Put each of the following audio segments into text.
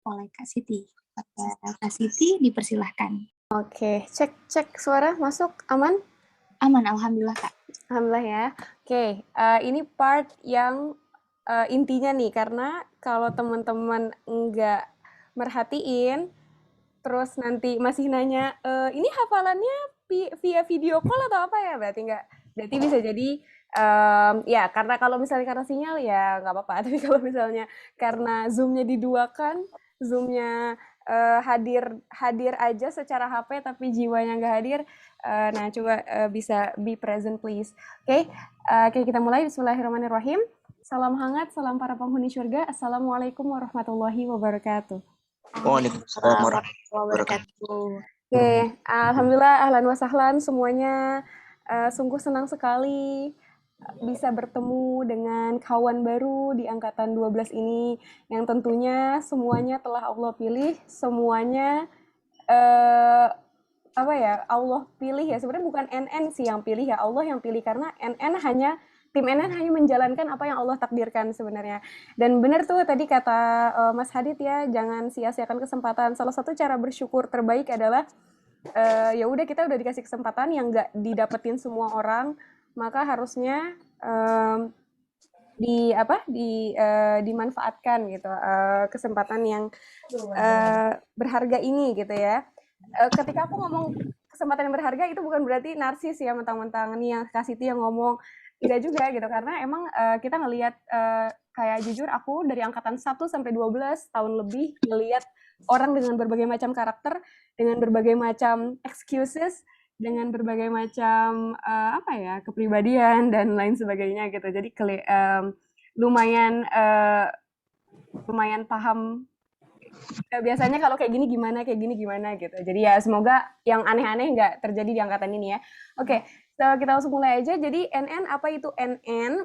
oleh Kak Siti. Kak Siti dipersilahkan. Oke, cek suara masuk aman? Aman, alhamdulillah Kak. Alhamdulillah ya. Oke, ini part yang intinya nih, karena kalau teman-teman nggak merhatiin, terus nanti masih nanya, ini hafalannya via video call atau apa ya? Berarti bisa jadi, ya karena kalau misalnya karena sinyal ya nggak apa-apa. Tapi kalau misalnya karena zoom-nya diduakan, zoom-nya hadir hadir aja secara HP tapi jiwanya nggak hadir, nah coba bisa be present please. Oke, oke kita mulai. Bismillahirrahmanirrahim. Salam hangat, salam para penghuni surga. Assalamualaikum warahmatullahi wabarakatuh. Waalaikumsalam warahmatullahi wabarakatuh. Oke, alhamdulillah ahlan wa sahlan semuanya. Sungguh senang sekali bisa bertemu dengan kawan baru di angkatan 12 ini yang tentunya semuanya telah Allah pilih, semuanya apa ya, Allah pilih ya. Sebenarnya bukan NN sih yang pilih ya, Allah yang pilih, karena tim NN hanya menjalankan apa yang Allah takdirkan sebenarnya. Dan benar tuh tadi kata Mas Hadid ya, jangan sia-siakan kesempatan. Salah satu cara bersyukur terbaik adalah ya udah, kita udah dikasih kesempatan yang nggak didapetin semua orang, maka harusnya dimanfaatkan gitu, kesempatan yang berharga ini gitu ya. Ketika aku ngomong kesempatan yang berharga itu bukan berarti narsis ya, mentang-mentang nih yang Kak Siti yang ngomong, tidak juga gitu, karena emang kita ngelihat, kayak jujur aku dari angkatan 1 sampai 12 tahun lebih ngelihat orang dengan berbagai macam karakter, dengan berbagai macam excuses, dengan berbagai macam apa ya, kepribadian dan lain sebagainya gitu. Jadi lumayan paham biasanya kalau kayak gini gimana gitu. Jadi ya semoga yang aneh-aneh nggak terjadi di angkatan ini ya. Oke, so kita langsung mulai aja. Jadi NN, apa itu NN?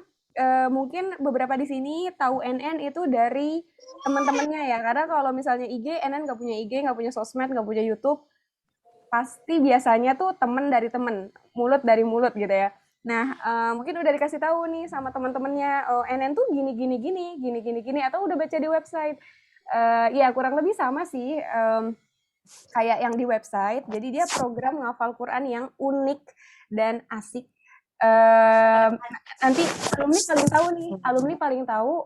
Mungkin beberapa di sini tahu NN itu dari teman-temannya ya. Karena kalau misalnya IG, NN nggak punya IG, nggak punya sosmed, nggak punya YouTube, pasti biasanya tuh temen dari temen, mulut dari mulut gitu ya. Nah, mungkin udah dikasih tahu nih sama teman-temannya, oh, NN tuh gini, atau udah baca di website. Ya kurang lebih sama sih, kayak yang di website. Jadi dia program ngafal Quran yang unik dan asik. Nanti alumni paling tahu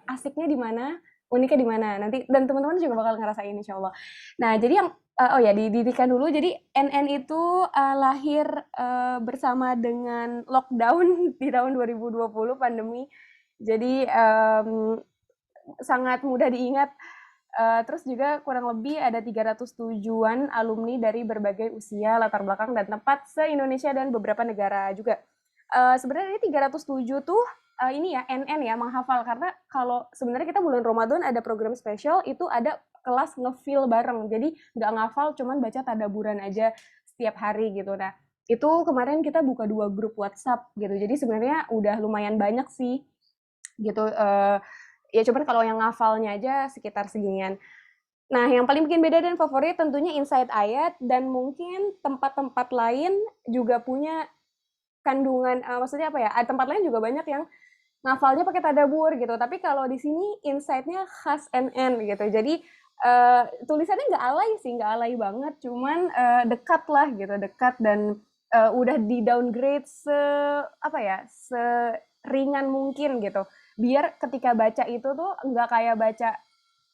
asiknya di mana, uniknya di mana. Nanti dan teman-teman juga bakal ngerasain insya Allah. Nah, jadi yang oh ya, didirikan dulu. Jadi NN itu lahir bersama dengan lockdown di tahun 2020 pandemi. Jadi sangat mudah diingat. Terus juga kurang lebih ada 307-an alumni dari berbagai usia, latar belakang, dan tempat se-Indonesia dan beberapa negara juga. Sebenarnya ini 307 tuh ini ya, NN ya, menghafal. Karena kalau sebenarnya kita bulan Ramadan ada program spesial, itu ada kelas nge-feel bareng. Jadi nggak ngafal, cuman baca tadaburan aja setiap hari gitu. Nah, itu kemarin kita buka 2 grup WhatsApp gitu. Jadi sebenarnya udah lumayan banyak sih gitu. Ya cuman kalau yang ngafalnya aja sekitar seginian. Nah, yang paling bikin beda dan favorit tentunya Insight Ayat, dan mungkin tempat-tempat lain juga punya kandungan, maksudnya apa ya, tempat lain juga banyak yang ngafalnya pakai tadabur gitu, tapi kalau di sini insight-nya khas NN gitu. Jadi tulisannya nggak alay banget, cuman dekat lah gitu, dekat, dan udah di downgrade seringan mungkin gitu, biar ketika baca itu tuh nggak kayak baca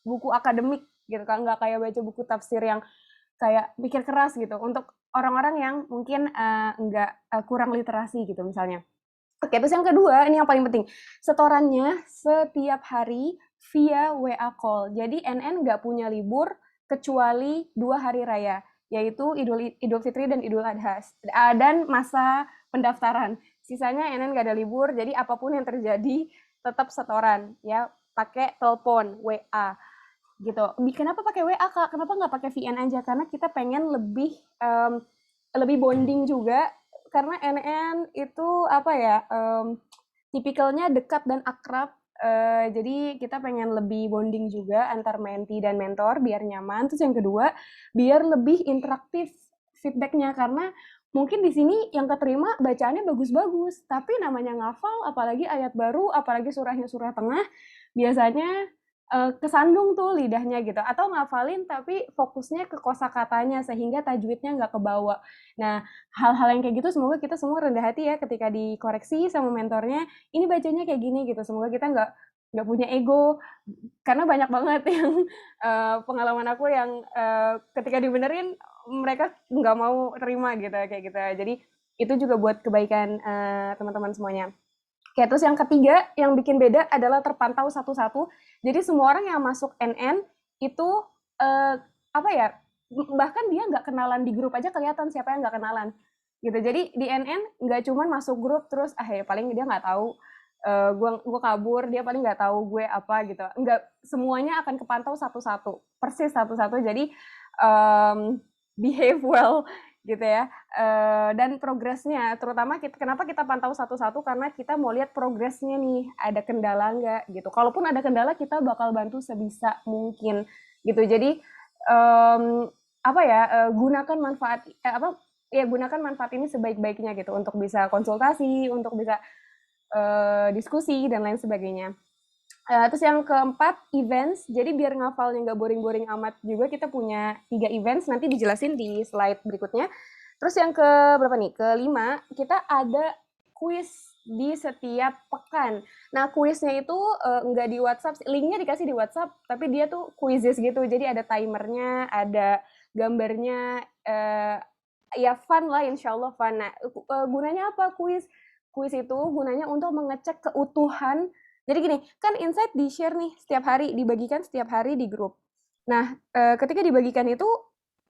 buku akademik gitu kan, nggak kayak baca buku tafsir yang kayak mikir keras gitu, untuk orang-orang yang mungkin kurang literasi gitu misalnya. Oke, terus yang kedua, ini yang paling penting, setorannya setiap hari via WA call. Jadi NN nggak punya libur kecuali 2 hari raya, yaitu Idul Fitri dan Idul Adha, dan masa pendaftaran. Sisanya NN nggak ada libur, jadi apapun yang terjadi tetap setoran ya, pakai telepon, WA gitu. Kenapa pakai WA, Kak? Kenapa nggak pakai VN aja? Karena kita pengen lebih bonding juga, karena NN itu apa ya, tipikalnya dekat dan akrab. Jadi kita pengen lebih bonding juga antar menti dan mentor biar nyaman. Terus yang kedua, biar lebih interaktif feedbacknya, karena mungkin di sini yang keterima bacaannya bagus-bagus, tapi namanya ngafal, apalagi ayat baru, apalagi surahnya surah tengah, biasanya kesandung tuh lidahnya gitu, atau ngafalin tapi fokusnya ke kosakatanya sehingga tajwidnya nggak kebawa. Nah, hal-hal yang kayak gitu semoga kita semua rendah hati ya ketika dikoreksi sama mentornya, ini bacanya kayak gini gitu. Semoga kita nggak punya ego, karena banyak banget yang pengalaman aku yang ketika dibenerin mereka nggak mau terima gitu kayak gitu. Jadi itu juga buat kebaikan teman-teman semuanya. Oke, terus yang ketiga yang bikin beda adalah terpantau satu-satu. Jadi semua orang yang masuk NN itu apa ya? Bahkan dia nggak kenalan di grup aja kelihatan siapa yang nggak kenalan. Gitu. Jadi di NN nggak cuman masuk grup terus ya paling dia nggak tahu gue kabur, dia paling nggak tahu gue apa gitu. Nggak semuanya akan kepantau satu-satu, persis satu-satu. Jadi behave well gitu ya. Dan progresnya, terutama kenapa kita pantau satu-satu, karena kita mau lihat progresnya nih, ada kendala nggak gitu. Kalaupun ada kendala, kita bakal bantu sebisa mungkin gitu. Jadi gunakan manfaat gunakan manfaat ini sebaik-baiknya gitu untuk bisa konsultasi, untuk bisa diskusi dan lain sebagainya. Terus yang keempat, events. Jadi biar ngafalnya nggak boring-boring amat juga, kita punya 3 events, nanti dijelasin di slide berikutnya. Terus yang kelima, kita ada kuis di setiap pekan. Nah, kuisnya itu nggak di WhatsApp, linknya dikasih di WhatsApp, tapi dia tuh quizzes gitu. Jadi ada timernya, ada gambarnya, ya fun lah, insya Allah fun. Nah, gunanya apa kuis? Kuis itu gunanya untuk mengecek keutuhan. Jadi gini, kan insight di-share nih setiap hari, dibagikan setiap hari di grup. Nah, ketika dibagikan itu,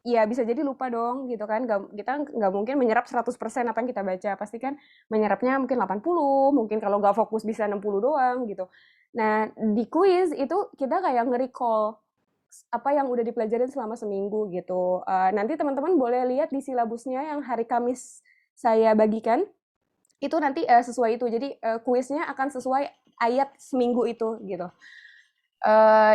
ya bisa jadi lupa dong gitu kan, kita nggak mungkin menyerap 100% apa yang kita baca, pasti kan menyerapnya mungkin 80, mungkin kalau nggak fokus bisa 60 doang gitu. Nah, di quiz itu kita kayak nge-recall apa yang udah dipelajarin selama seminggu gitu. Nanti teman-teman boleh lihat di silabusnya yang hari Kamis saya bagikan, itu nanti sesuai itu. Jadi kuisnya akan sesuai ayat seminggu itu gitu.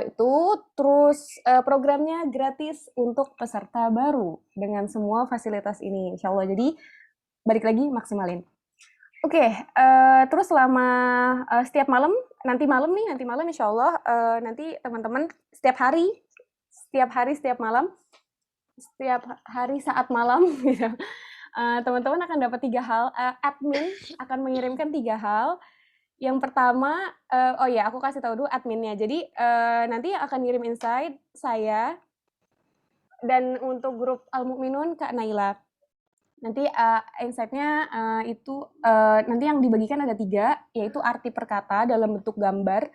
Itu terus programnya gratis untuk peserta baru dengan semua fasilitas ini, insya Allah. Jadi balik lagi maksimalin. Oke, terus selama setiap malam, nanti malam insya Allah nanti teman-teman setiap hari saat malam gitu. Teman-teman akan dapat 3 hal. Admin akan mengirimkan 3 hal. Yang pertama, aku kasih tahu dulu adminnya. Jadi nanti akan ngirim insight saya, dan untuk grup Al-Mu'minun Kak Naila. Nanti insight-nya itu nanti yang dibagikan ada 3, yaitu arti perkata dalam bentuk gambar.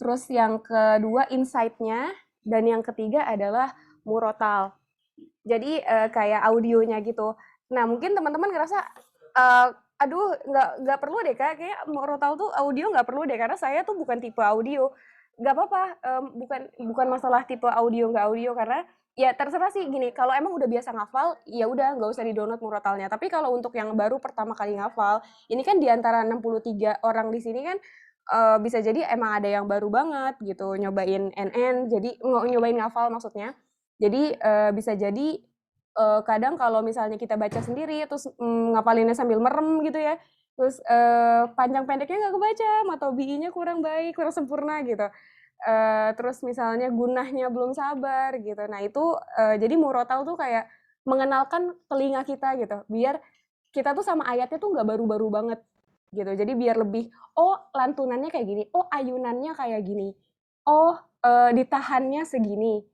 Terus yang kedua insight-nya, dan yang ketiga adalah murotal. Jadi kayak audionya gitu. Nah, mungkin teman-teman ngerasa aduh nggak perlu deh Kak, kayak murotal tuh audio nggak perlu deh karena saya tuh bukan tipe audio. Nggak apa-apa, bukan masalah tipe audio nggak audio, karena ya terserah sih gini, kalau emang udah biasa ngafal ya udah nggak usah di-download murotalnya. Tapi kalau untuk yang baru pertama kali ngafal, ini kan di antara 63 orang di sini kan bisa jadi emang ada yang baru banget gitu nyobain NN, jadi nyobain ngafal maksudnya. Jadi bisa jadi kadang kalau misalnya kita baca sendiri terus ngapalinnya sambil merem gitu ya, terus panjang pendeknya nggak kebaca, matobi'inya kurang baik, kurang sempurna gitu. Terus misalnya gunahnya belum sabar gitu. Nah itu jadi murotal tuh kayak mengenalkan telinga kita gitu, biar kita tuh sama ayatnya tuh nggak baru-baru banget gitu. Jadi biar lebih, oh lantunannya kayak gini, oh ayunannya kayak gini, oh ditahannya segini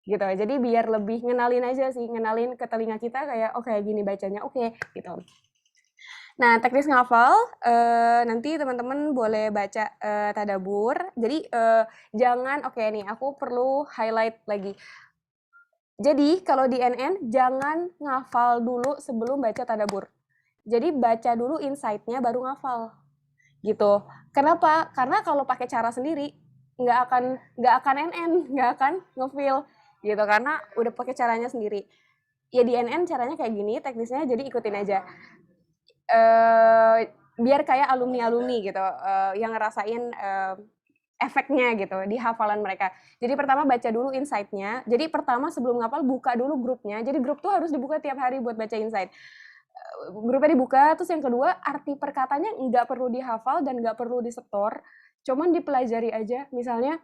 gitu. Jadi biar lebih ngenalin aja sih, ngenalin ke telinga kita kayak oh kayak gini bacanya, oke gitu. Nah, teknis ngafal nanti teman-teman boleh baca tadabbur. Jadi jangan, oke nih aku perlu highlight lagi. Jadi kalau di NN jangan ngafal dulu sebelum baca tadabbur. Jadi baca dulu insight-nya baru ngafal gitu. Kenapa? Karena kalau pakai cara sendiri nggak akan NN, nggak akan ngefeel gitu, karena udah pakai caranya sendiri. Ya di NN caranya kayak gini teknisnya, jadi ikutin aja. Biar kayak alumni gitu yang ngerasain efeknya gitu di hafalan mereka. Jadi pertama baca dulu insight-nya. Jadi pertama sebelum ngapal buka dulu grupnya. Jadi grup tuh harus dibuka tiap hari buat baca insight. Grupnya dibuka. Terus yang kedua, arti perkatanya nggak perlu dihafal dan nggak perlu disetor. Cuman dipelajari aja. Misalnya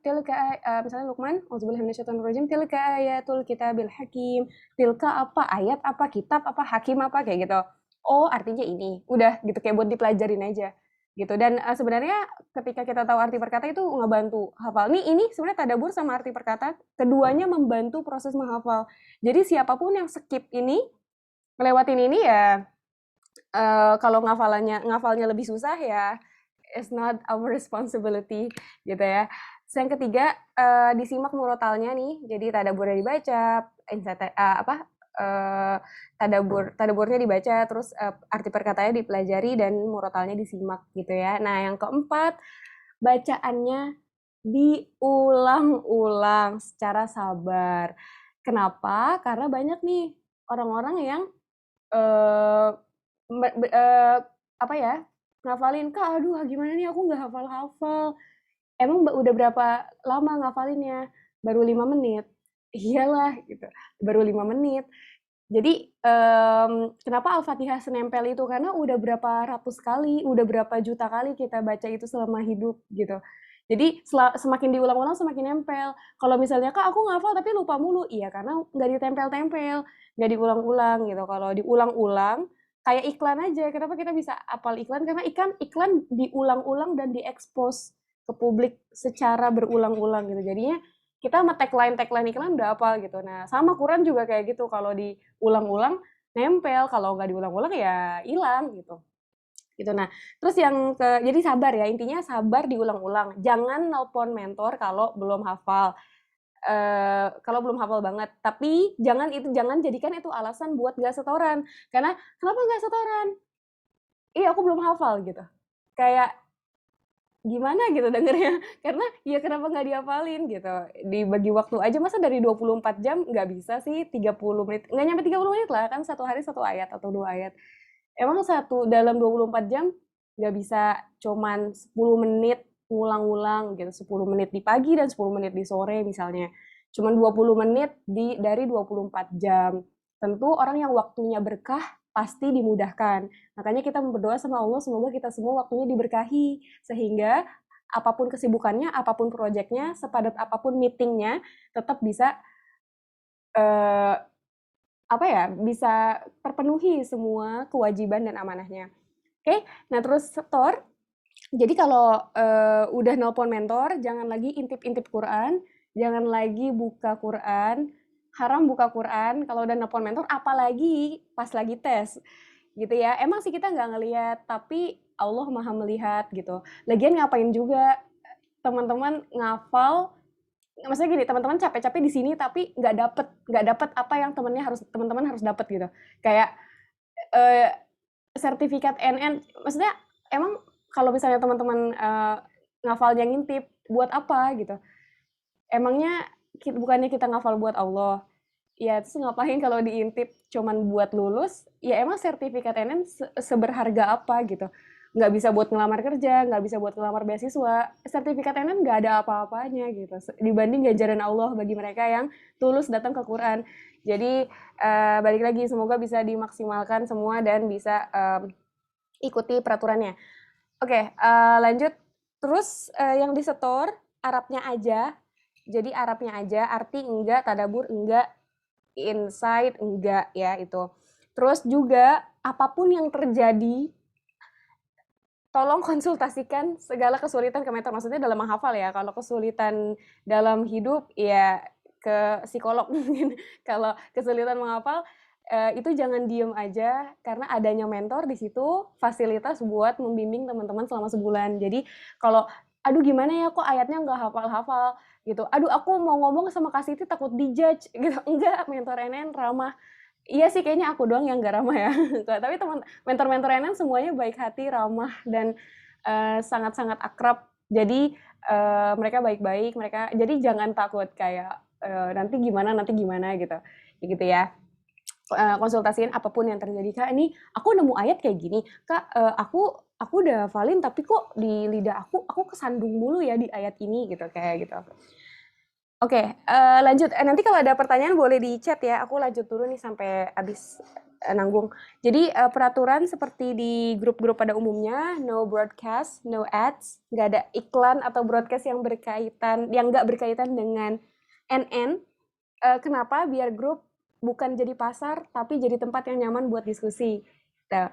tilka misalnya Luqman, auzubillahi minasyaitonirrajim, tilka ayatul kitabil hakim. Tilka apa? Ayat apa? Kitab apa? Hakim apa? Kayak gitu. Oh, artinya ini. Udah gitu kayak buat dipelajarin aja. Gitu. Dan sebenarnya ketika kita tahu arti perkata itu ngebantu hafal. Ini sebenarnya tadabbur sama arti perkata, keduanya membantu proses menghafal. Jadi siapapun yang skip ini, ngelewatin ini ya kalau ngafalnya lebih susah ya it's not our responsibility gitu ya. Terus yang ketiga disimak murotalnya nih. Jadi tadaburnya dibaca, tadaburnya dibaca, terus arti perkataannya dipelajari dan murotalnya disimak gitu ya. Nah, yang keempat bacaannya diulang-ulang secara sabar. Kenapa? Karena banyak nih orang-orang yang apa ya, ngafalin, "Kak, aduh gimana nih aku nggak hafal-hafal." Emang udah berapa lama ngafalinnya? Baru 5 menit. Iyalah gitu, baru 5 menit. Jadi, kenapa Al-Fatihah senempel itu? Karena udah berapa ratus kali, udah berapa juta kali kita baca itu selama hidup gitu. Jadi semakin diulang-ulang semakin nempel. Kalau misalnya, "Kak, aku ngafal tapi lupa mulu." Iya, karena nggak ditempel-tempel, nggak diulang-ulang gitu. Kalau diulang-ulang kayak iklan aja. Kenapa kita bisa hafal iklan? Karena iklan diulang-ulang dan diekspos ke publik secara berulang-ulang gitu. Jadinya kita sama tagline iklan udah hafal gitu. Nah, sama Quran juga kayak gitu. Kalau diulang-ulang nempel, kalau nggak diulang-ulang ya hilang gitu. Gitu. Nah, terus jadi sabar ya. Intinya sabar diulang-ulang. Jangan nelpon mentor kalau belum hafal. Kalau belum hafal banget, tapi jangan jadikan itu alasan buat nggak setoran. Karena kenapa nggak setoran? Iya, aku belum hafal gitu. Kayak gimana gitu dengernya. Karena ya kenapa nggak dihafalin gitu. Dibagi waktu aja, masa dari 24 jam nggak bisa sih 30 menit. Nggak nyampe 30 menit lah, kan satu hari satu ayat atau 2 ayat. Emang dalam 24 jam nggak bisa cuman 10 menit ngulang-ngulang gitu, 10 menit di pagi dan 10 menit di sore misalnya. Cuman 20 menit dari 24 jam. Tentu orang yang waktunya berkah pasti dimudahkan. Makanya kita berdoa sama Allah semoga kita semua waktunya diberkahi sehingga apapun kesibukannya, apapun proyeknya, sepadat apapun meetingnya, tetap bisa bisa terpenuhi semua kewajiban dan amanahnya. Oke, nah terus setor. Jadi kalau udah nelpon mentor, jangan lagi intip-intip Quran, jangan lagi buka Quran, haram buka Quran kalau udah nelpon mentor, apalagi pas lagi tes, gitu ya. Emang sih kita nggak ngelihat, tapi Allah Maha melihat gitu. Lagian ngapain juga teman-teman ngafal, maksudnya gini, teman-teman capek-capek di sini tapi nggak dapet apa yang teman-teman harus dapat gitu. Kayak sertifikat NN, maksudnya emang kalau misalnya teman-teman ngafalnya ngintip, buat apa gitu? Emangnya bukannya kita ngafal buat Allah? Ya, terus ngapain kalau diintip cuman buat lulus? Ya emang sertifikat NN seberharga apa gitu? Nggak bisa buat ngelamar kerja, nggak bisa buat ngelamar beasiswa. Sertifikat NN nggak ada apa-apanya gitu. Dibanding ganjaran Allah bagi mereka yang tulus datang ke Quran. Jadi balik lagi, semoga bisa dimaksimalkan semua dan bisa ikuti peraturannya. Oke, lanjut. Terus yang disetor Arabnya aja. Jadi Arabnya aja, arti enggak, tadabur enggak, insight enggak ya itu. Terus juga apapun yang terjadi, tolong konsultasikan segala kesulitan ke mentor. Maksudnya dalam menghafal ya. Kalau kesulitan dalam hidup ya ke psikolog mungkin. Kalau kesulitan menghafal itu jangan diem aja, karena adanya mentor di situ fasilitas buat membimbing teman-teman selama sebulan. Jadi kalau aduh gimana ya kok ayatnya nggak hafal-hafal gitu. Aduh aku mau ngomong sama Kak Siti takut dijudge gitu. Enggak, mentor NN ramah. Iya sih kayaknya aku doang yang nggak ramah ya. Tapi mentor-mentor NN semuanya baik hati, ramah dan sangat-sangat akrab. Jadi mereka baik-baik, jadi jangan takut kayak nanti gimana gitu. Gitu ya. Konsultasiin apapun yang terjadi. Kak, ini aku nemu ayat kayak gini. Kak, aku udah hafalin tapi kok di lidah aku kesandung mulu ya di ayat ini gitu, kayak gitu. Oke, lanjut. Nanti kalau ada pertanyaan boleh di chat ya. Aku lanjut dulu nih sampai habis nanggung. Jadi peraturan seperti di grup-grup pada umumnya, no broadcast, no ads, nggak ada iklan atau broadcast yang nggak berkaitan dengan NN. Kenapa? Biar grup bukan jadi pasar, tapi jadi tempat yang nyaman buat diskusi. Nah,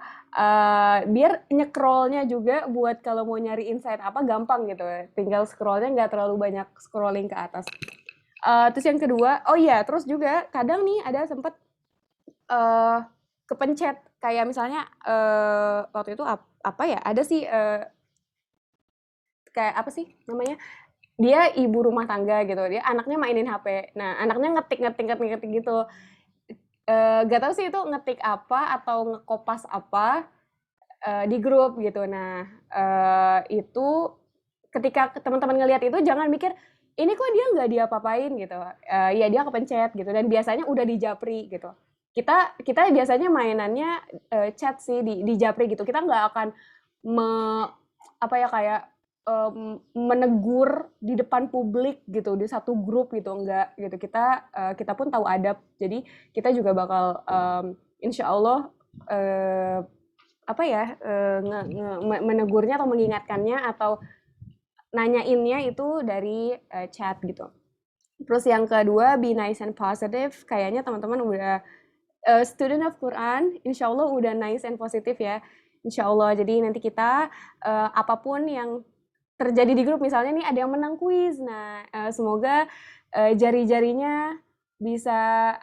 biar nyekrolnya juga buat kalau mau nyari insight apa gampang gitu, tinggal scrollnya nggak terlalu banyak scrolling ke atas. Terus yang kedua, oh iya, terus juga kadang nih ada sempet kepencet kayak misalnya waktu itu apa ya, ada sih kayak apa sih namanya, dia ibu rumah tangga gitu, dia anaknya mainin HP, nah anaknya ngetik gitu. Gak tahu sih itu ngetik apa atau ngekopas apa di grup gitu. Nah, itu ketika teman-teman ngelihat itu jangan mikir ini kok dia nggak diapa-apain gitu. Ya dia kepencet gitu dan biasanya udah dijapri gitu. Kita biasanya mainannya chat sih di japri gitu. Kita nggak akan kayak menegur di depan publik gitu di satu grup gitu, enggak gitu. Kita pun tahu adab, jadi kita juga bakal insya Allah menegurnya atau mengingatkannya atau nanyainnya itu dari chat gitu. Terus yang kedua, be nice and positive. Kayaknya teman-teman udah student of Quran, insya Allah udah nice and positive ya, insya Allah. Jadi nanti kita apapun yang terjadi di grup, misalnya nih ada yang menang kuis, nah semoga jari-jarinya bisa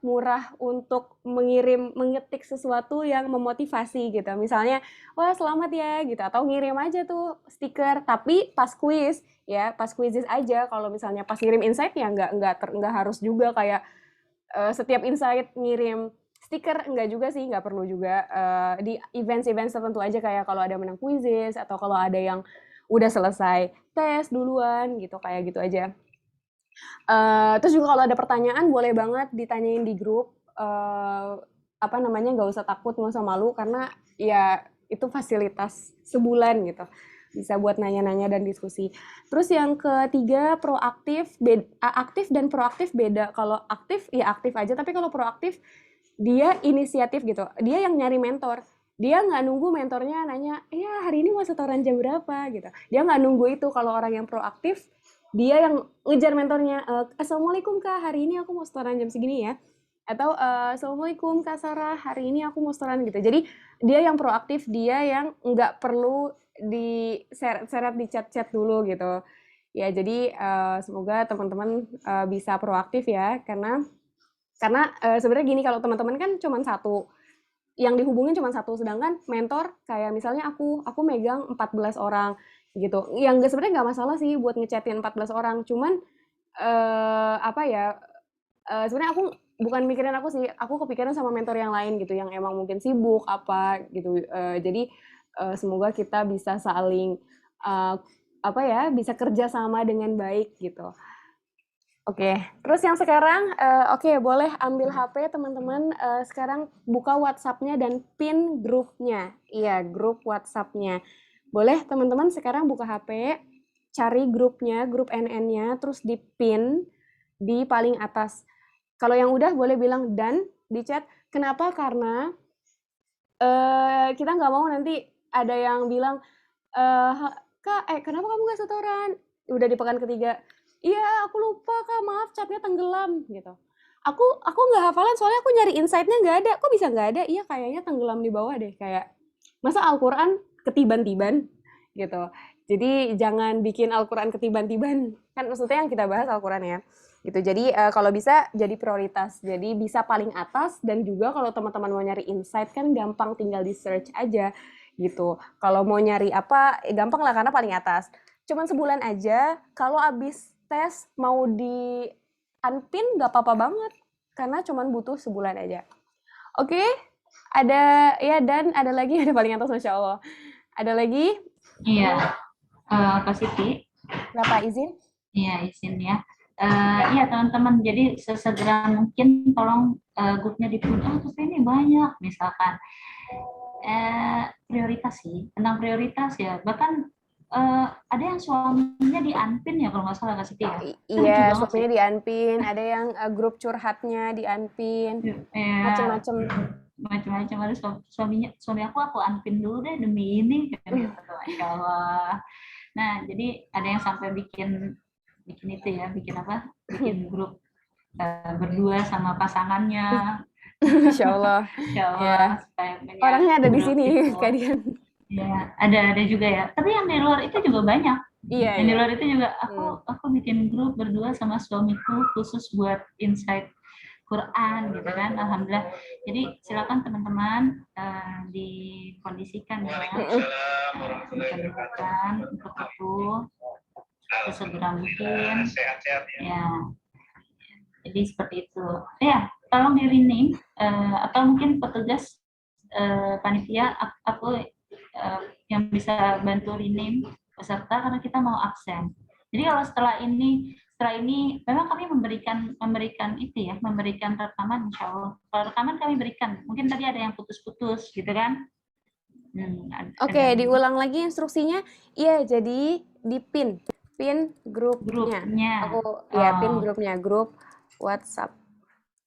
murah untuk mengetik sesuatu yang memotivasi gitu. Misalnya, wah selamat ya gitu, atau ngirim aja tuh stiker, tapi pas kuis ya, pas kuisis aja. Kalau misalnya pas ngirim insight ya nggak harus juga kayak setiap insight ngirim stiker, enggak juga sih, nggak perlu juga. Di event-event tertentu aja, kayak kalau ada menang kuisis atau kalau ada yang udah selesai tes duluan gitu, kayak gitu aja. Terus juga kalau ada pertanyaan boleh banget ditanyain di grup, nggak usah takut, nggak usah malu, karena ya itu fasilitas sebulan gitu, bisa buat nanya-nanya dan diskusi. Terus yang ketiga, proaktif. Aktif dan proaktif beda. Kalau aktif ya aktif aja, tapi kalau proaktif dia inisiatif gitu, dia yang nyari mentor. Dia nggak nunggu mentornya nanya, ya hari ini mau setoran jam berapa gitu. Dia nggak nunggu itu. Kalau orang yang proaktif, dia yang ngejar mentornya. Assalamualaikum Kak, hari ini aku mau setoran jam segini ya. Atau Assalamualaikum Kak Sarah, hari ini aku mau setoran gitu. Jadi dia yang proaktif, dia yang nggak perlu diseret-seret di chat-chat dulu gitu. Ya jadi semoga teman-teman bisa proaktif ya, karena sebenarnya gini, kalau teman-teman kan cuma satu, yang dihubungin cuma satu, sedangkan mentor kayak misalnya aku megang 14 orang gitu. Yang sebenarnya nggak masalah sih buat ngechatin 14 orang, cuman sebenarnya aku bukan mikirin aku sih, aku kepikiran sama mentor yang lain gitu, yang emang mungkin sibuk apa gitu. Jadi semoga kita bisa saling bisa kerja sama dengan baik gitu. Oke, terus yang sekarang, boleh ambil HP teman-teman, sekarang buka WhatsApp-nya dan pin grupnya. Iya, grup WhatsApp-nya. Boleh teman-teman sekarang buka HP, cari grupnya, grup NN-nya, terus di-pin di paling atas. Kalau yang udah boleh bilang dan di chat. Kenapa? Karena kita nggak mau nanti ada yang bilang, Kak, kenapa kamu nggak setoran? Udah di pekan ketiga. Iya, aku lupa Kak, maaf chatnya tenggelam gitu. Aku nggak hafalan, soalnya aku nyari insight-nya nggak ada. Kok bisa nggak ada? Iya, kayaknya tenggelam di bawah deh. Kayak masa Al-Quran ketiban-tiban gitu. Jadi jangan bikin Al-Quran ketiban-tiban. Kan maksudnya yang kita bahas Al-Quran ya. Gitu. Jadi kalau bisa jadi prioritas. Jadi bisa paling atas, dan juga kalau teman-teman mau nyari insight kan gampang, tinggal di search aja gitu. Kalau mau nyari apa, gampang lah karena paling atas. Cuman sebulan aja, kalau abis tes mau di unpin nggak apa-apa banget, karena cuman butuh sebulan aja. Oke, ada ya, dan ada lagi, ada paling atas, Masya Allah. Ada lagi? Iya, Kak Siti. Bapak izin? Iya, izin ya. Iya teman-teman, jadi sesegera mungkin tolong grupnya dipin. Terus ini banyak, misalkan prioritas sih, tentang prioritas ya. Bahkan ada yang suaminya di unpin ya, kalau nggak salah, Kak Siti ya. Iya, suaminya di unpin, ada yang grup curhatnya di unpin, macem-macem. macam-macam. Ada suami aku unpin dulu deh demi ini kan gitu. Masya Allah. Nah, jadi ada yang sampai bikin itu ya, bikin grup berdua sama pasangannya. Insya Allah. Insya Ya. Allah supaya punya Orangnya ada di grup sini, gitu. Kak Dian. Ya, ada juga ya. Tapi yang di luar itu juga banyak. Iya, Yang di iya. luar itu juga aku bikin grup berdua sama suamiku khusus buat insight Quran gitu kan. Alhamdulillah. Jadi silakan teman-teman dikondisikan ya. Dikondisikan untuk itu sesegera mungkin. Ya. Jadi seperti itu. Ya, tolong di rename atau mungkin petugas panitia aku yang bisa bantu rename peserta karena kita mau absen. Jadi kalau setelah ini memang kami memberikan itu ya, memberikan rekaman insya Allah. Kalau rekaman kami berikan, mungkin tadi ada yang putus-putus gitu kan. Oke, diulang lagi instruksinya. Iya, jadi di pin grupnya. Pin grupnya, grup WhatsApp.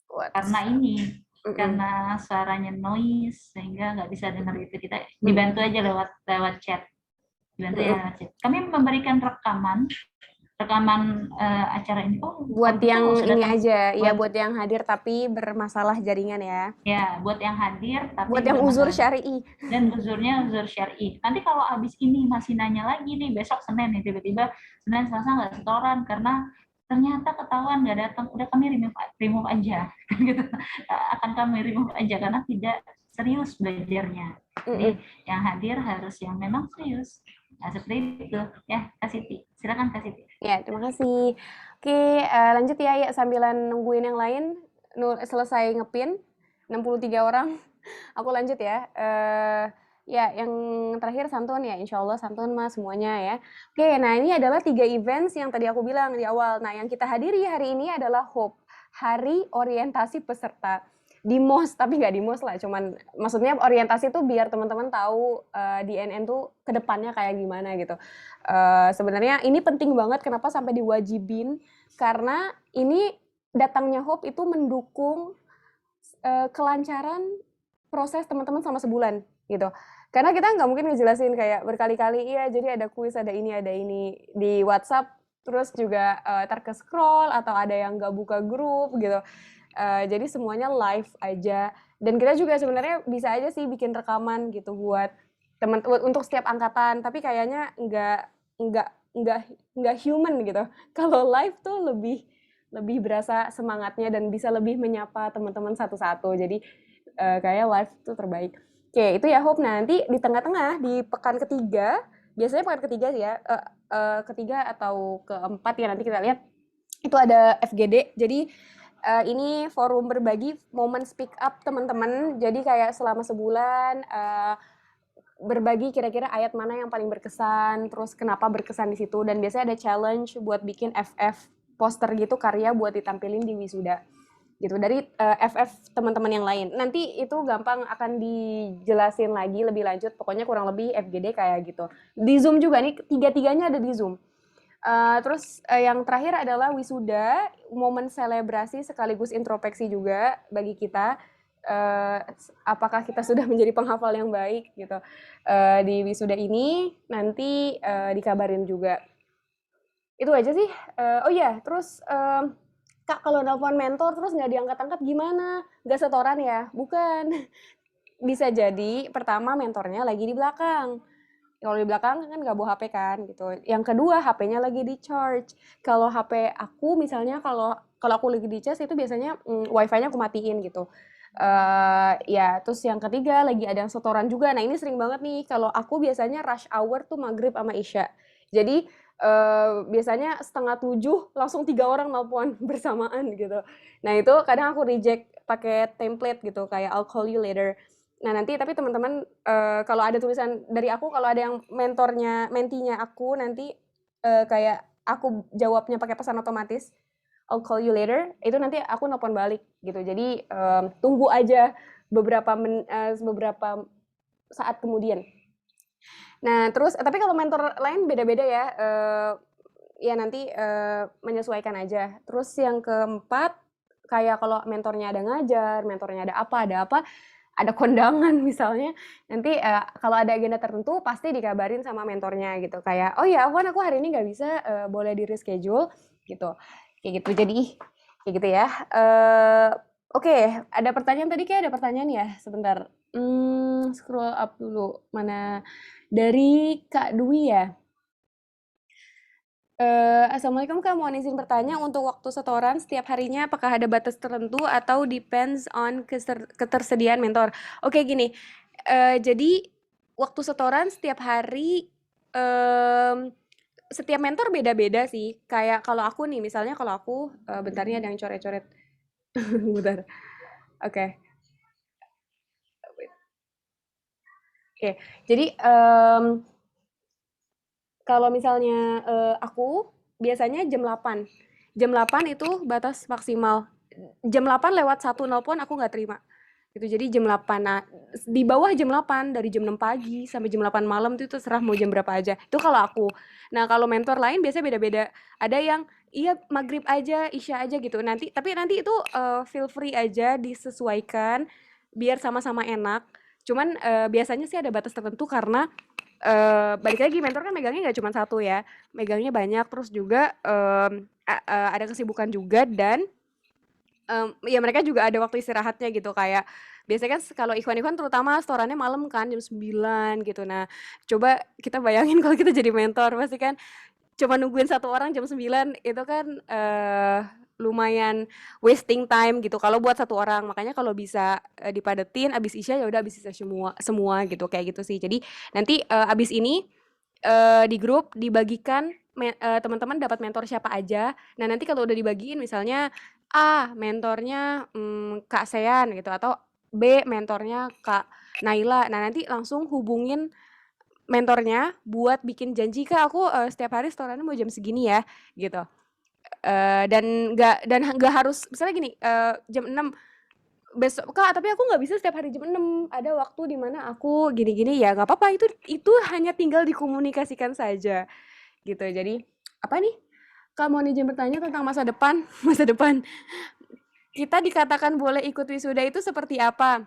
Karena ini karena suaranya noise sehingga nggak bisa dengar itu, kita dibantu aja lewat chat. Dibantu ya lewat chat. Kami memberikan rekaman acara ini. Buat yang ini aja, ya buat yang hadir tapi bermasalah jaringan ya. Ya, buat yang hadir tapi buat yang uzur syar'i. Dan uzurnya uzur syar'i. Nanti kalau habis ini masih nanya lagi nih, besok Senin nih tiba-tiba Senin Selasa nggak setoran karena ternyata ketahuan nggak datang, udah kami remove aja, gitu. Akan kami remove aja karena tidak serius belajarnya. Jadi yang hadir harus yang memang serius. Nah, seperti itu ya, Kak Siti. Silakan Kak Siti. Ya, terima kasih. Oke, lanjut ya sambilan nungguin yang lain selesai ngepin 63 orang. Aku lanjut ya. Ya, yang terakhir santun ya, insya Allah santun mas semuanya ya. Oke, nah ini adalah 3 events yang tadi aku bilang di awal. Nah, yang kita hadiri hari ini adalah HOPE, Hari Orientasi Peserta. Di MOS, tapi nggak di MOS lah, cuman maksudnya orientasi tuh biar teman-teman tahu di NN tuh kedepannya kayak gimana gitu. Sebenarnya ini penting banget, kenapa sampai diwajibin, karena ini datangnya HOPE itu mendukung kelancaran proses teman-teman selama sebulan gitu. Karena kita nggak mungkin ngejelasin kayak berkali-kali, iya jadi ada kuis, ada ini di WhatsApp, terus juga terke-scroll atau ada yang nggak buka grup gitu. Jadi semuanya live aja. Dan kita juga sebenarnya bisa aja sih bikin rekaman gitu buat untuk setiap angkatan, tapi kayaknya nggak human gitu. Kalau live tuh lebih berasa semangatnya dan bisa lebih menyapa teman-teman satu-satu. Jadi kayak live tuh terbaik. Oke, itu ya Hope. Nah, nanti di tengah-tengah di pekan ketiga, biasanya pekan ketiga sih ya, ketiga atau keempat ya nanti kita lihat itu ada FGD. Jadi ini forum berbagi momen speak up teman-teman. Jadi kayak selama sebulan berbagi kira-kira ayat mana yang paling berkesan, terus kenapa berkesan di situ, dan biasanya ada challenge buat bikin FF poster gitu karya buat ditampilin di wisuda gitu dari FF teman-teman yang lain. Nanti itu gampang akan dijelasin lagi lebih lanjut, pokoknya kurang lebih FGD kayak gitu. Di Zoom juga nih, tiga-tiganya ada di Zoom. Terus yang terakhir adalah wisuda, momen selebrasi sekaligus introspeksi juga bagi kita. Apakah kita sudah menjadi penghafal yang baik gitu di wisuda ini, nanti dikabarin juga. Itu aja sih. Oh iya, terus Kak kalau nelpon mentor terus nggak diangkat-angkat gimana? Nggak setoran ya? Bukan. Bisa jadi pertama mentornya lagi di belakang. Kalau di belakang kan nggak bawa HP kan gitu. Yang kedua HP-nya lagi di charge. Kalau HP aku misalnya kalau aku lagi di charge itu biasanya wifi-nya aku matiin gitu. Ya terus yang ketiga lagi ada yang setoran juga. Nah ini sering banget nih. Kalau aku biasanya rush hour tuh maghrib sama isya. Jadi biasanya 6:30 langsung 3 orang nelpon bersamaan gitu. Nah itu kadang aku reject pakai template gitu kayak I'll call you later. Nah nanti tapi teman-teman kalau ada tulisan dari aku, kalau ada yang mentinya aku nanti kayak aku jawabnya pakai pesan otomatis I'll call you later, itu nanti aku nelpon balik gitu. Jadi tunggu aja beberapa saat kemudian. Nah terus tapi kalau mentor lain beda-beda ya, ya nanti menyesuaikan aja. Terus yang keempat kayak kalau mentornya ada ngajar, mentornya ada apa, ada kondangan misalnya, nanti kalau ada agenda tertentu pasti dikabarin sama mentornya gitu. Kayak, oh ya Afwan, aku hari ini nggak bisa, boleh di reschedule gitu. Kayak gitu. Jadi kayak gitu ya. Oke, ada pertanyaan tadi, kayak ada pertanyaan ya. Sebentar. Scroll up dulu. Mana? Dari Kak Dwi ya. Assalamualaikum Kak, mohon izin bertanya, untuk waktu setoran setiap harinya apakah ada batas tertentu atau depends on ketersediaan mentor? Oke, gini, jadi waktu setoran setiap hari, setiap mentor beda-beda sih. Kayak kalau aku nih, misalnya kalau aku, bentar nih ada yang coret-coret. Bentar. Oke. Oke, jadi kalau misalnya aku biasanya jam 8. Jam 8 itu batas maksimal. Jam 8 lewat 1 nelpon aku nggak terima. Gitu. Jadi jam 8. Nah, di bawah jam 8 dari jam 6 pagi sampai jam 8 malam itu terserah mau jam berapa aja. Itu kalau aku. Nah, kalau mentor lain biasanya beda-beda. Ada yang iya maghrib aja, isya aja gitu. Tapi nanti itu feel free aja disesuaikan biar sama-sama enak. Cuman biasanya sih ada batas tertentu karena balik lagi mentor kan megangnya nggak cuma satu ya, megangnya banyak, terus juga ada kesibukan juga dan ya mereka juga ada waktu istirahatnya gitu. Kayak biasanya kan kalau ikhwan-ikhwan terutama setorannya malam kan jam 9 gitu. Nah, coba kita bayangin kalau kita jadi mentor pasti kan cuma nungguin satu orang jam 9 itu kan lumayan wasting time gitu kalau buat satu orang. Makanya kalau bisa dipadetin abis isya ya udah abis isya semua gitu, kayak gitu sih. Jadi nanti abis ini di grup dibagikan teman-teman dapat mentor siapa aja. Nah, nanti kalau udah dibagiin misalnya A mentornya Kak Sean gitu, atau B mentornya Kak Naila. Nah, nanti langsung hubungin mentornya buat bikin janji, Kak aku setiap hari setorannya mau jam segini ya gitu. Dan nggak harus misalnya gini, jam 6 besok, Kak tapi aku nggak bisa setiap hari jam 6, ada waktu di mana aku gini-gini, ya nggak apa-apa, itu hanya tinggal dikomunikasikan saja gitu. Jadi apa nih, Kak mau izin bertanya tentang masa depan. Masa depan kita dikatakan boleh ikut wisuda itu seperti apa?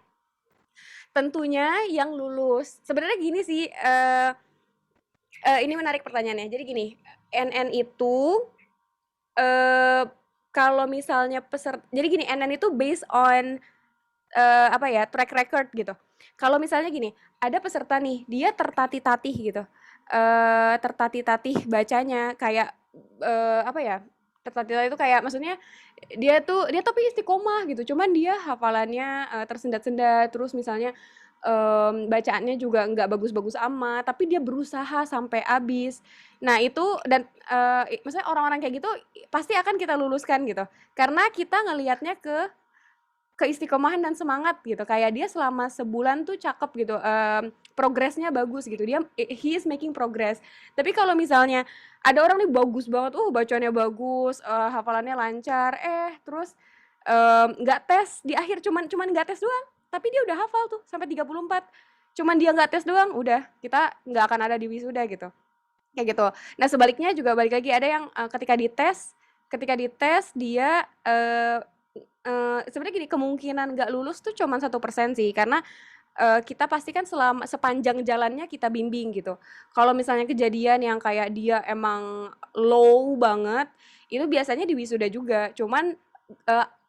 Tentunya yang lulus. Sebenarnya gini sih, ini menarik pertanyaannya. Jadi gini, NN itu kalau misalnya jadi gini, NN itu based on apa ya, track record gitu. Kalau misalnya gini, ada peserta nih, dia tertatih-tatih gitu, tertatih-tatih bacanya kayak apa ya, tertatih-tatih itu kayak maksudnya dia tapi istiqomah gitu, cuman dia hafalannya tersendat-sendat, terus misalnya bacaannya juga nggak bagus-bagus amat, tapi dia berusaha sampai habis. Nah itu, dan maksudnya orang-orang kayak gitu pasti akan kita luluskan gitu, karena kita ngelihatnya ke keistiqomahan dan semangat gitu. Kayak dia selama sebulan tuh cakep gitu, progresnya bagus gitu, he is making progress. Tapi kalau misalnya ada orang nih bagus banget, bacaannya bagus, hafalannya lancar, terus nggak tes di akhir, cuman nggak tes doang, tapi dia udah hafal tuh sampai 34, cuman dia nggak tes doang, udah kita nggak akan ada di wisuda gitu, kayak gitu. Nah sebaliknya juga balik lagi, ada yang ketika dites dia sebenarnya gini, kemungkinan nggak lulus tuh cuma 1% sih, karena kita pasti kan sepanjang jalannya kita bimbing gitu. Kalau misalnya kejadian yang kayak dia emang low banget, itu biasanya di wisuda juga, cuman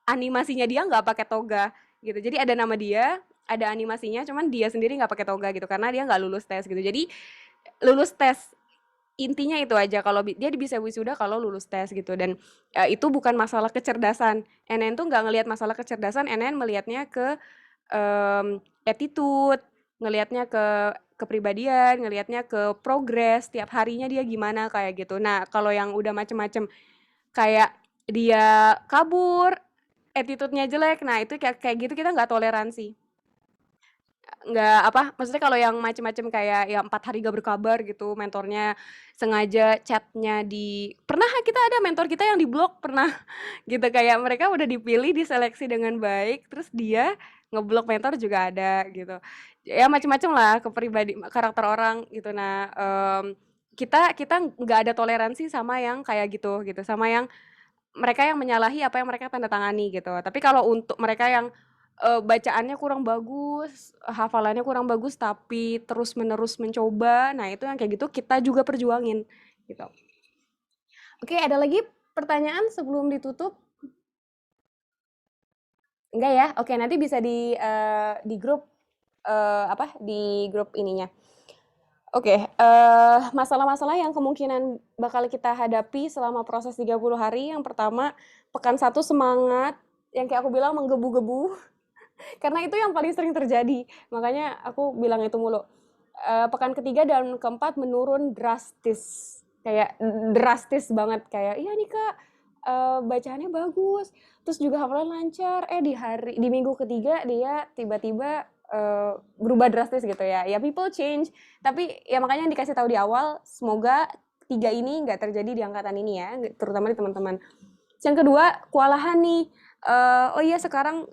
animasinya dia nggak pakai toga gitu. Jadi ada nama dia, ada animasinya, cuman dia sendiri nggak pakai toga gitu, karena dia nggak lulus tes gitu. Jadi lulus tes, intinya itu aja, kalau dia bisa wisuda kalau lulus tes gitu. Dan itu bukan masalah kecerdasan. NN tuh nggak ngelihat masalah kecerdasan, NN melihatnya ke attitude, ngelihatnya ke kepribadian, ngelihatnya ke progres tiap harinya dia gimana, kayak gitu. Nah kalau yang udah macem-macem kayak dia kabur, attitude-nya jelek, nah itu kayak gitu kita nggak toleransi. Nggak apa, maksudnya kalau yang macem-macem kayak ya 4 hari gak berkabar gitu, mentornya sengaja chatnya pernah kita ada mentor kita yang diblok, pernah gitu. Kayak mereka udah dipilih, diseleksi dengan baik, terus dia ngeblok mentor juga ada gitu. Ya macem-macem lah karakter orang gitu. Nah kita nggak ada toleransi sama yang kayak gitu, sama yang mereka yang menyalahi apa yang mereka tanda tangani gitu. Tapi kalau untuk mereka yang bacaannya kurang bagus, hafalannya kurang bagus, tapi terus-menerus mencoba. Nah, itu yang kayak gitu kita juga perjuangin, gitu. Oke, ada lagi pertanyaan sebelum ditutup? Enggak ya? Oke, nanti bisa di grup, di grup ininya. Oke, masalah-masalah yang kemungkinan bakal kita hadapi selama proses 30 hari, yang pertama, pekan 1 semangat, yang kayak aku bilang menggebu-gebu. Karena itu yang paling sering terjadi, makanya aku bilang itu mulu. Pekan ketiga dan keempat menurun drastis, kayak drastis banget, kayak iya nih Kak, bacaannya bagus, terus juga hafalan lancar, di minggu ketiga dia tiba-tiba berubah drastis gitu ya. Ya people change, tapi ya makanya dikasih tahu di awal, semoga 3 ini nggak terjadi di angkatan ini ya, terutama di teman-teman. Yang kedua, kewalahan nih. Oh iya sekarang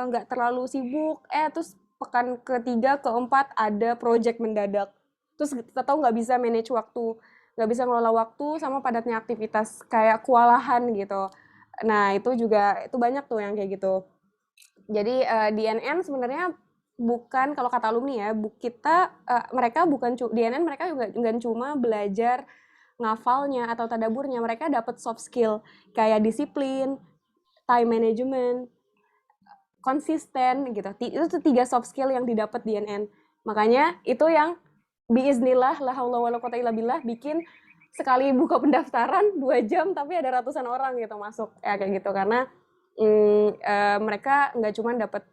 nggak terlalu sibuk. Terus pekan ketiga, keempat ada project mendadak. Terus kita tahu nggak bisa manage waktu, nggak bisa ngelola waktu sama padatnya aktivitas, kayak kewalahan gitu. Nah itu juga itu banyak tuh yang kayak gitu. Jadi DNN sebenarnya bukan, kalau kata alumni ya, mereka bukan DNN, mereka juga nggak cuma belajar ngafalnya atau tadaburnya, mereka dapat soft skill kayak disiplin, time management, konsisten gitu. Itu tuh 3 soft skill yang didapat DNN. Makanya itu yang biiznillah la haula wala quwata illa billah bikin sekali buka pendaftaran 2 jam tapi ada ratusan orang gitu masuk. Ya kayak gitu, karena mereka nggak cuma dapat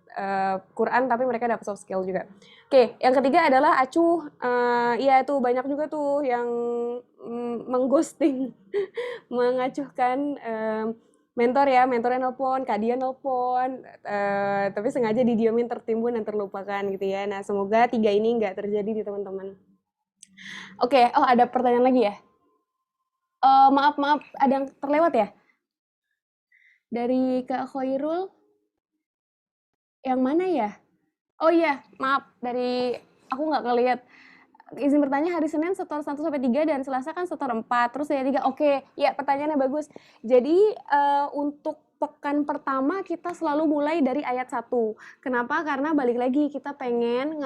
Quran tapi mereka dapat soft skill juga. Oke, yang ketiga adalah acuh. Ya itu banyak juga tuh yang mengghosting, mengacuhkan mentornya nelpon, Kadia nelpon, tapi sengaja didiemin, tertimbun dan terlupakan gitu ya. Nah semoga 3 ini nggak terjadi di teman-teman. Oke, ada pertanyaan lagi ya? Maaf, ada yang terlewat ya? Dari Kak Khairul, yang mana ya? Oh iya, maaf, aku nggak ngeliat. Izin bertanya, hari Senin setor 1-3 dan Selasa kan setor 4, terus dari 3. Oke, ya pertanyaannya bagus. Jadi untuk pekan pertama kita selalu mulai dari ayat 1. Kenapa? Karena balik lagi kita pengen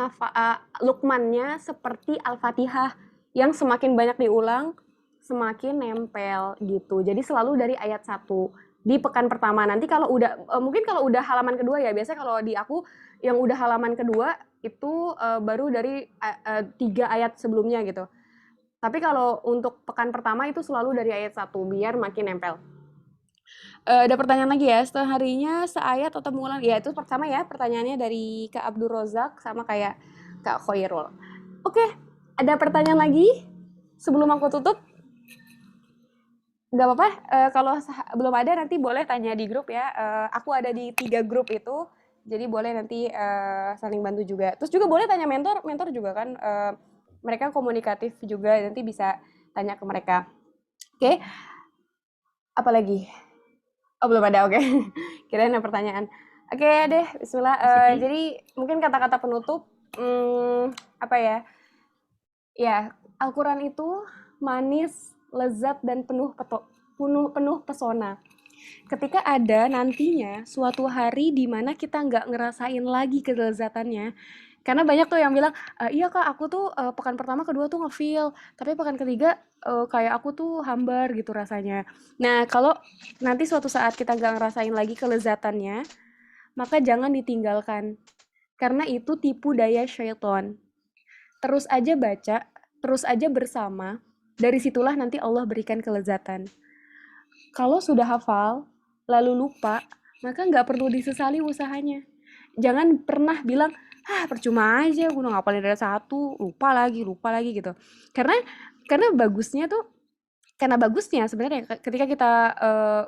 Luqmannya seperti Al-Fatihah yang semakin banyak diulang, semakin nempel gitu. Jadi selalu dari ayat 1 di pekan pertama. Nanti kalau mungkin kalau udah halaman kedua ya, biasanya kalau di aku yang udah halaman kedua itu baru dari 3 ayat sebelumnya gitu. Tapi kalau untuk pekan pertama itu selalu dari ayat 1 biar makin nempel. Ada pertanyaan lagi ya, setengah harinya seayat atau mengulang? Ya itu pertama ya, pertanyaannya dari Kak Abdul Rozak sama kayak Kak Khairul. Oke, ada pertanyaan lagi sebelum aku tutup? Nggak apa-apa, kalau belum ada nanti boleh tanya di grup ya. Aku ada di 3 grup itu, jadi boleh nanti saling bantu juga. Terus juga boleh tanya mentor juga kan, mereka komunikatif juga, nanti bisa tanya ke mereka. Oke, apa lagi? Oh belum ada, oke. Kirain ada pertanyaan. Oke deh, bismillah. Jadi mungkin kata-kata penutup, apa ya? Ya, Al-Quran itu manis, lezat, dan penuh pesona. Ketika ada nantinya suatu hari di mana kita nggak ngerasain lagi kelezatannya, karena banyak tuh yang bilang, iya Kak, aku tuh pekan pertama, kedua tuh nge-feel, tapi pekan ketiga kayak aku tuh hambar gitu rasanya. Nah, kalau nanti suatu saat kita nggak ngerasain lagi kelezatannya, maka jangan ditinggalkan, karena itu tipu daya syaitan. Terus aja baca, terus aja bersama, dari situlah nanti Allah berikan kelezatan. Kalau sudah hafal, lalu lupa, maka nggak perlu disesali usahanya. Jangan pernah bilang, percuma aja, gue udah ngapalin dari 1, lupa lagi gitu. Karena bagusnya sebenarnya ketika kita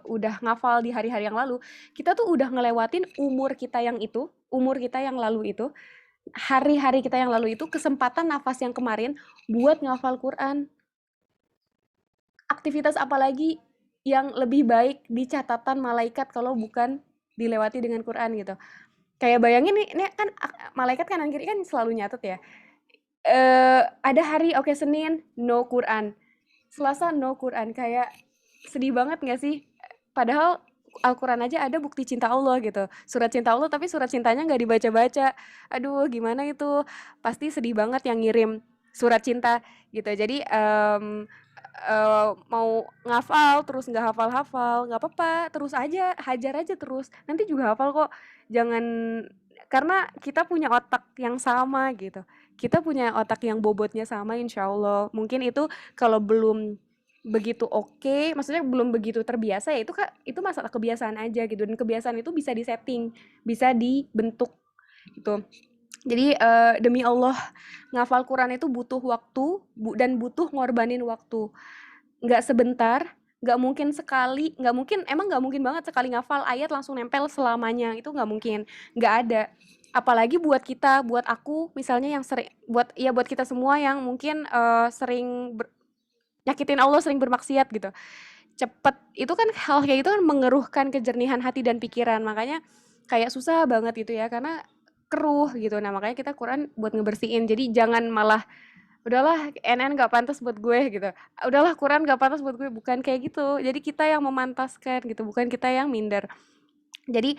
udah ngafal di hari-hari yang lalu, kita tuh udah ngelewatin umur kita yang lalu itu, hari-hari kita yang lalu itu, kesempatan nafas yang kemarin buat ngafal Quran. Aktivitas apa lagi yang lebih baik di catatan malaikat kalau bukan dilewati dengan Quran gitu. Kayak bayangin nih kan malaikat kanan kiri kan selalu nyatet ya. Ada hari Senin no Quran, Selasa no Quran, kayak sedih banget nggak sih? Padahal Al-Quran aja ada bukti cinta Allah gitu. Surat cinta Allah tapi surat cintanya nggak dibaca-baca. Aduh, gimana itu? Pasti sedih banget yang ngirim surat cinta gitu. Jadi mau ngafal terus nggak hafal-hafal, nggak apa-apa, terus aja, hajar aja terus. Nanti juga hafal kok. Jangan, karena kita punya otak yang sama gitu. Kita punya otak yang bobotnya sama insya Allah. Mungkin itu kalau belum begitu oke, maksudnya belum begitu terbiasa ya itu masalah kebiasaan aja gitu, dan kebiasaan itu bisa disetting, bisa dibentuk gitu. Jadi demi Allah ngafal Quran itu butuh waktu dan butuh ngorbanin waktu. Nggak sebentar, nggak mungkin sekali, emang nggak mungkin banget sekali ngafal ayat langsung nempel selamanya, itu nggak mungkin, nggak ada. Apalagi buat kita, buat aku misalnya yang sering, buat kita semua yang mungkin sering nyakitin Allah, sering bermaksiat gitu. Cepet, itu kan hal kayak itu kan mengeruhkan kejernihan hati dan pikiran, makanya kayak susah banget gitu ya, karena keruh gitu. Nah makanya kita Quran buat ngebersihin, jadi jangan malah udahlah NN gak pantas buat gue gitu, udahlah Quran gak pantas buat gue, bukan kayak gitu. Jadi kita yang memantaskan gitu, bukan kita yang minder. Jadi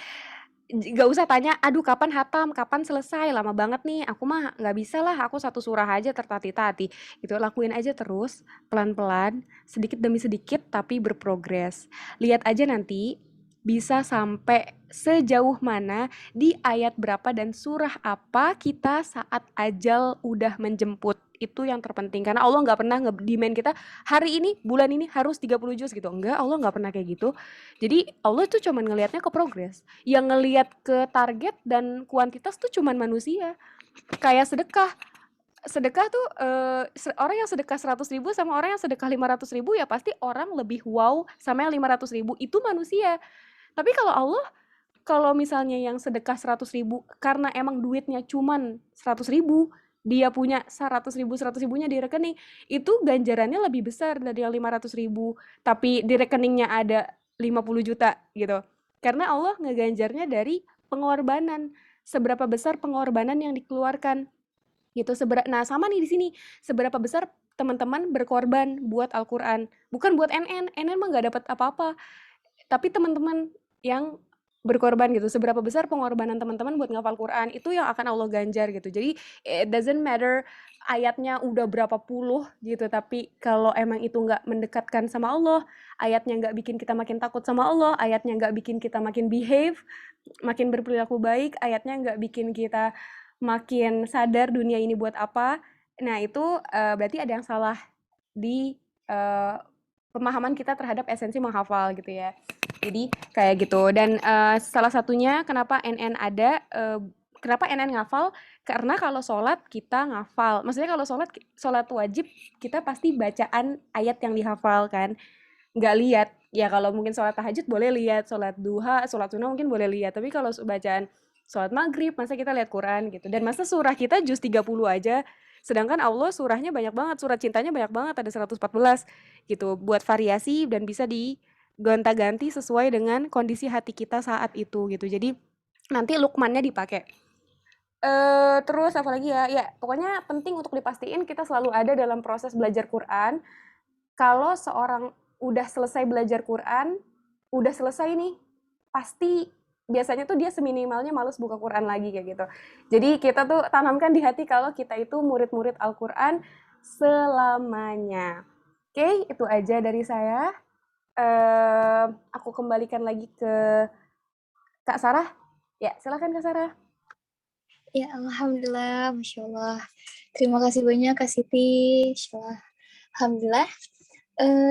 gak usah tanya, aduh kapan hatam, kapan selesai, lama banget nih, aku mah gak bisa lah, aku satu surah aja tertati-tati gitu. Lakuin aja terus, pelan-pelan, sedikit demi sedikit, tapi berprogres. Lihat aja nanti bisa sampai sejauh mana, di ayat berapa dan surah apa kita saat ajal udah menjemput. Itu yang terpenting, karena Allah gak pernah nge-demand kita hari ini, bulan ini harus 30 juz gitu. Enggak, Allah gak pernah kayak gitu. Jadi Allah tuh cuman ngelihatnya ke progres. Yang ngelihat ke target dan kuantitas tuh cuman manusia. Kayak sedekah. Sedekah tuh orang yang sedekah 100.000 sama orang yang sedekah 500.000 ya pasti orang lebih wow sama yang 500.000 itu manusia. Tapi kalau Allah, kalau misalnya yang sedekah 100.000 karena emang duitnya cuman 100.000, dia punya 100.000-100.000-nya di rekening, itu ganjarannya lebih besar dari yang 500.000, tapi di rekeningnya ada 50 juta gitu. Karena Allah ngeganjarnya dari pengorbanan, seberapa besar pengorbanan yang dikeluarkan gitu. Nah sama nih di sini, seberapa besar teman-teman berkorban buat Al-Quran, bukan buat NN mah nggak dapat apa-apa, tapi teman-teman yang berkorban gitu, seberapa besar pengorbanan teman-teman buat ngafal Quran, itu yang akan Allah ganjar gitu. Jadi it doesn't matter ayatnya udah berapa puluh gitu, tapi kalau emang itu nggak mendekatkan sama Allah, ayatnya nggak bikin kita makin takut sama Allah, ayatnya nggak bikin kita makin behave, makin berperilaku baik, ayatnya nggak bikin kita makin sadar dunia ini buat apa, nah itu berarti ada yang salah di pemahaman kita terhadap esensi menghafal gitu ya. Jadi kayak gitu. Dan salah satunya kenapa NN ada, kenapa NN ngafal, karena kalau sholat kita ngafal. Maksudnya kalau sholat wajib kita pasti bacaan ayat yang dihafal kan, nggak lihat. Ya kalau mungkin sholat tahajud boleh lihat, sholat duha, sholat sunnah mungkin boleh lihat. Tapi kalau bacaan sholat maghrib, masa kita lihat Quran gitu. Dan masa surah kita juz 30 aja, sedangkan Allah surahnya banyak banget, surat cintanya banyak banget, ada 114 gitu, buat variasi dan bisa digonta-ganti sesuai dengan kondisi hati kita saat itu gitu. Jadi nanti Luqmannya dipakai. Terus apa lagi ya? Ya, pokoknya penting untuk dipastiin kita selalu ada dalam proses belajar Quran. Kalau seorang udah selesai belajar Quran, udah selesai nih, pasti biasanya tuh dia seminimalnya males buka Quran lagi kayak gitu. Jadi kita tuh tanamkan di hati kalau kita itu murid-murid Al-Quran selamanya. Oke, itu aja dari saya. Aku kembalikan lagi ke Kak Sarah. Ya, silakan Kak Sarah. Ya, alhamdulillah, Masya Allah. Terima kasih banyak Kak Siti. Alhamdulillah.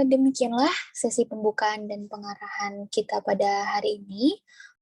Demikianlah sesi pembukaan dan pengarahan kita pada hari ini.